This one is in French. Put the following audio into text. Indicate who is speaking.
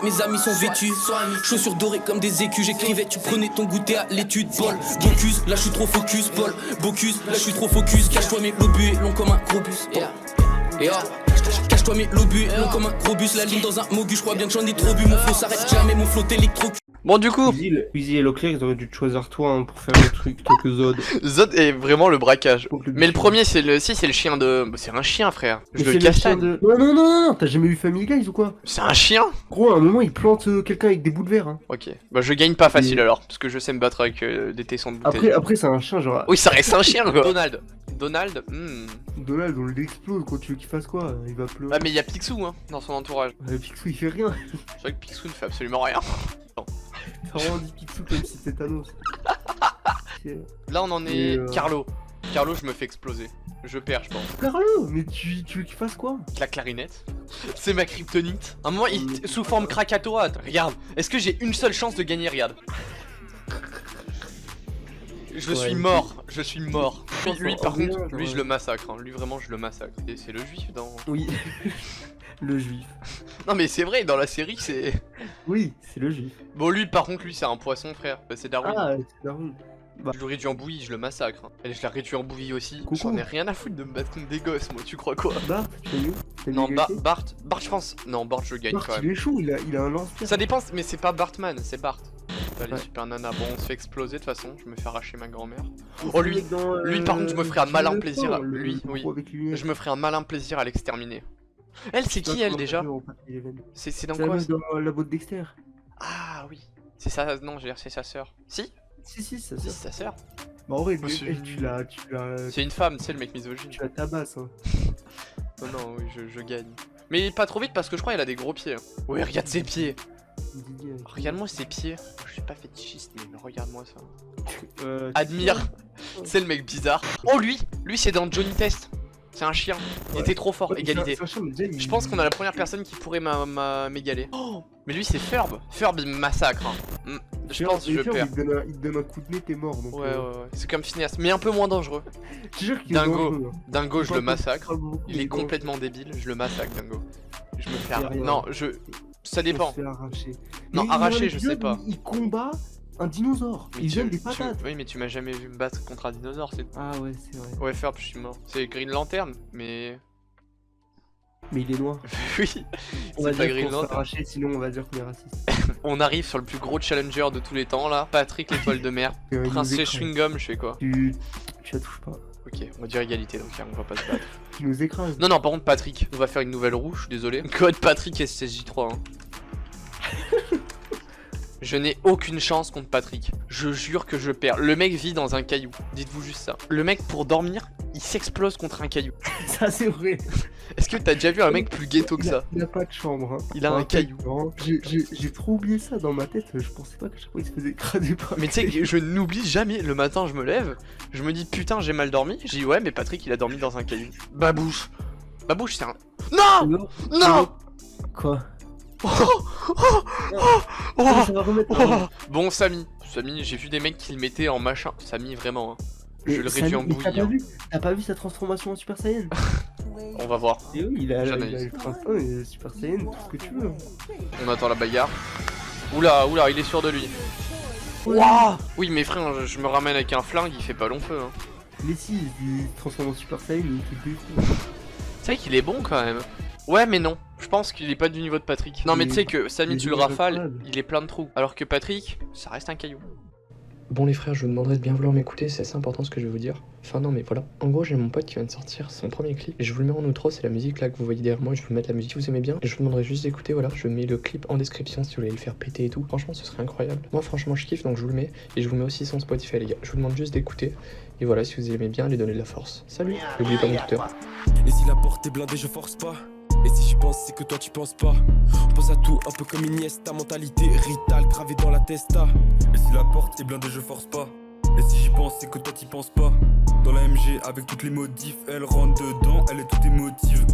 Speaker 1: Mes amis sont vêtus, chaussures dorées comme des écus. J'écrivais, tu prenais ton goûter à l'étude. Paul, Bocuse, là je suis trop focus. Paul, Bocuse, là je suis trop focus. Cache-toi mes lobus et long comme un gros bus. Cache-toi mes lobus et long comme un gros bus. La ligne dans un mogu, je crois bien que j'en ai trop bu. Mon flow s'arrête jamais, mon flow t'électrocute.
Speaker 2: Bon du coup,
Speaker 3: Uzi et Leclerc, ils auraient dû te choisir toi hein, pour faire le truc plutôt que Zod.
Speaker 2: Zod est vraiment le braquage. Mais le
Speaker 3: but.
Speaker 2: premier c'est le chien de... C'est un chien frère. Je
Speaker 3: Mais
Speaker 2: le
Speaker 3: c'est
Speaker 2: castagne.
Speaker 3: chien de... Non, t'as jamais vu Family Guys ou quoi?
Speaker 2: C'est un chien?
Speaker 3: Gros, à un moment, il plante quelqu'un avec des boules de verre. Hein.
Speaker 2: Ok. Bah je gagne pas facile alors, parce que je sais me battre avec des tessons de bouteille.
Speaker 3: Après c'est un chien, genre...
Speaker 2: Oui ça reste un chien quoi. Donald,
Speaker 3: Donald, on l'explose, quand tu veux qu'il fasse quoi? Il va pleurer.
Speaker 2: Ah mais il y a Picsou hein, dans son entourage.
Speaker 3: Picsou, il fait rien.
Speaker 2: C'est vrai que Picsou ne fait absolument rien.
Speaker 3: T'as vraiment dit Picsou comme si c'était Thanos.
Speaker 2: Là on en est...
Speaker 3: Et
Speaker 2: Carlo. Carlo je me fais exploser. Je perds je pense.
Speaker 3: Carlo, mais tu veux qu'il fasse quoi?
Speaker 2: La clarinette. C'est ma kryptonite. À un moment il... sous forme Krakatoa. Regarde. Est-ce que j'ai une seule chance de gagner? Regarde. Je suis mort, je suis mort. Lui par contre, lui je le massacre, hein. Lui vraiment je le massacre. Et c'est le juif dans...
Speaker 3: Oui, le juif.
Speaker 2: Non mais c'est vrai, dans la série c'est...
Speaker 3: Oui, c'est le juif.
Speaker 2: Bon lui par contre, lui c'est un poisson frère, bah, c'est Darwin.
Speaker 3: Ah, c'est Darwin. Bah.
Speaker 2: Je le réduis en bouillie, je le massacre. Et je la réduis en bouillie aussi.
Speaker 3: Coucou.
Speaker 2: J'en ai rien à foutre de me battre contre des gosses, moi tu crois quoi?
Speaker 3: Bart, tu l'as vu?
Speaker 2: Non, Bart je pense... Non, Bart je gagne
Speaker 3: Bart,
Speaker 2: quand
Speaker 3: il
Speaker 2: même.
Speaker 3: est chaud, il a un lance-pierre.
Speaker 2: Ça dépend, mais c'est pas Bartman, c'est Bart. Allez,
Speaker 3: Ouais.
Speaker 2: super nana. Bon, on se fait exploser de toute façon, je me fais arracher ma grand-mère. Oh lui par contre je me ferai un malin plaisir. Lui, oui. Je me ferai un malin plaisir à l'exterminer. Elle, c'est qui elle déjà? C'est dans quoi?
Speaker 3: Dans la boîte Dexter.
Speaker 2: Ah oui. C'est ça, non, j'ai c'est sa sœur. Si?
Speaker 3: Si, ça
Speaker 2: Si,
Speaker 3: sert.
Speaker 2: c'est sa sœur.
Speaker 3: Bah en vrai,
Speaker 2: Monsieur.
Speaker 3: tu l'as...
Speaker 2: C'est une femme, c'est le mec misogyne.
Speaker 3: Tu la tabasses, hein.
Speaker 2: Non, non, oui, je gagne. Mais pas trop vite parce que je crois qu'il a des gros pieds. Ouais, regarde ses pieds. Regarde-moi ses pieds. Je suis pas fétichiste, mais regarde-moi ça. Admire. C'est le mec bizarre. Oh lui c'est dans Johnny Test. C'est un chien. Il était trop fort, égalité. Je pense qu'on a la première personne qui pourrait m'égaler. Oh, mais lui c'est Ferb. Ferb il me massacre. Hein. Je pense que je perds.
Speaker 3: Il te donne un coup de nez, t'es mort. Donc
Speaker 2: ouais. C'est comme Phineas, mais un peu moins dangereux.
Speaker 3: Je jure qu'il est dangereux.
Speaker 2: Dingo, je le massacre. Il est complètement débile, je le massacre, Dingo. Je me fais... Non, ça dépend. Non, arracher, je sais pas.
Speaker 3: Il combat un dinosaure. Il donne des patates.
Speaker 2: Oui, mais tu m'as jamais vu me battre contre un dinosaure, c'est...
Speaker 3: Ah ouais, c'est vrai.
Speaker 2: Ouais, Ferb, je suis mort. C'est Green Lantern, mais...
Speaker 3: Mais il est noir.
Speaker 2: Oui,
Speaker 3: c'est
Speaker 2: pas Green Lantern.
Speaker 3: Arracher, sinon on va dire qu'on est raciste.
Speaker 2: On arrive sur le plus gros challenger de tous les temps, là. Patrick, l'étoile de mer. Prince Chewing-Gum, je fais quoi?
Speaker 3: Tu la touches pas.
Speaker 2: Ok, on va dire égalité, donc on va pas se battre.
Speaker 3: Tu nous écrases.
Speaker 2: Non, par contre, Patrick, on va faire une nouvelle roue, je suis désolé. Code Patrick SSJ3, hein. Je n'ai aucune chance contre Patrick. Je jure que je perds. Le mec vit dans un caillou. Dites-vous juste ça. Le mec, pour dormir, il s'explose contre un caillou.
Speaker 3: Ça, c'est vrai.
Speaker 2: Est-ce que t'as déjà vu un mec plus ghetto que ça?
Speaker 3: Il a pas de chambre. Hein.
Speaker 2: Il a un caillou.
Speaker 3: J'ai trop oublié ça dans ma tête. Je pensais pas que chaque fois il se faisait écraser par.
Speaker 2: Mais tu sais que je n'oublie jamais. Le matin, je me lève. Je me dis putain, j'ai mal dormi. Je dis ouais, mais Patrick, il a dormi dans un caillou. Babouche. Babouche, c'est un. Non! Non!
Speaker 3: Quoi?
Speaker 2: Bon, Samy, j'ai vu des mecs qui le mettaient en machin. Samy, vraiment, hein. Je le réduis en bouillie.
Speaker 3: T'as pas vu sa transformation en Super Saiyan?
Speaker 2: On va voir.
Speaker 3: Et oui, il a le printemps et Super Saiyan, tout ce que tu veux.
Speaker 2: On attend la bagarre. Oula, il est sûr de lui. Ouah. Oui, mais frère, je me ramène avec un flingue, il fait pas long feu. Hein.
Speaker 3: Mais si, il se transforme en Super Saiyan, il est tout.
Speaker 2: C'est vrai qu'il est bon quand même. Ouais, mais non. Je pense qu'il est pas du niveau de Patrick. Non, mais tu sais que Samy, tu le rafales, il est plein de trous. Alors que Patrick, ça reste un caillou.
Speaker 4: Bon les frères, je vous demanderai de bien vouloir m'écouter, c'est assez important ce que je vais vous dire. Enfin non mais voilà. En gros j'ai mon pote qui vient de sortir son premier clip et je vous le mets en outro, c'est la musique là que vous voyez derrière moi, je vais vous mettre la musique si vous aimez bien. Et je vous demanderai juste d'écouter, voilà, je mets le clip en description si vous voulez le faire péter et tout. Franchement ce serait incroyable. Moi franchement je kiffe donc je vous le mets et je vous mets aussi son Spotify les gars. Je vous demande juste d'écouter et voilà, si vous aimez bien, lui donner de la force. Salut. N'oubliez pas mon Twitter.
Speaker 5: Et si la porte est blindée je force pas. Et si j'y pense c'est que toi tu penses pas. On pense à tout un peu comme Iniesta. Mentalité Rital gravée dans la testa. Et si la porte est blindée je force pas. Et si j'y pense c'est que toi t'y penses pas. Dans la MG avec toutes les modifs. Elle rentre dedans, elle est tout émotive.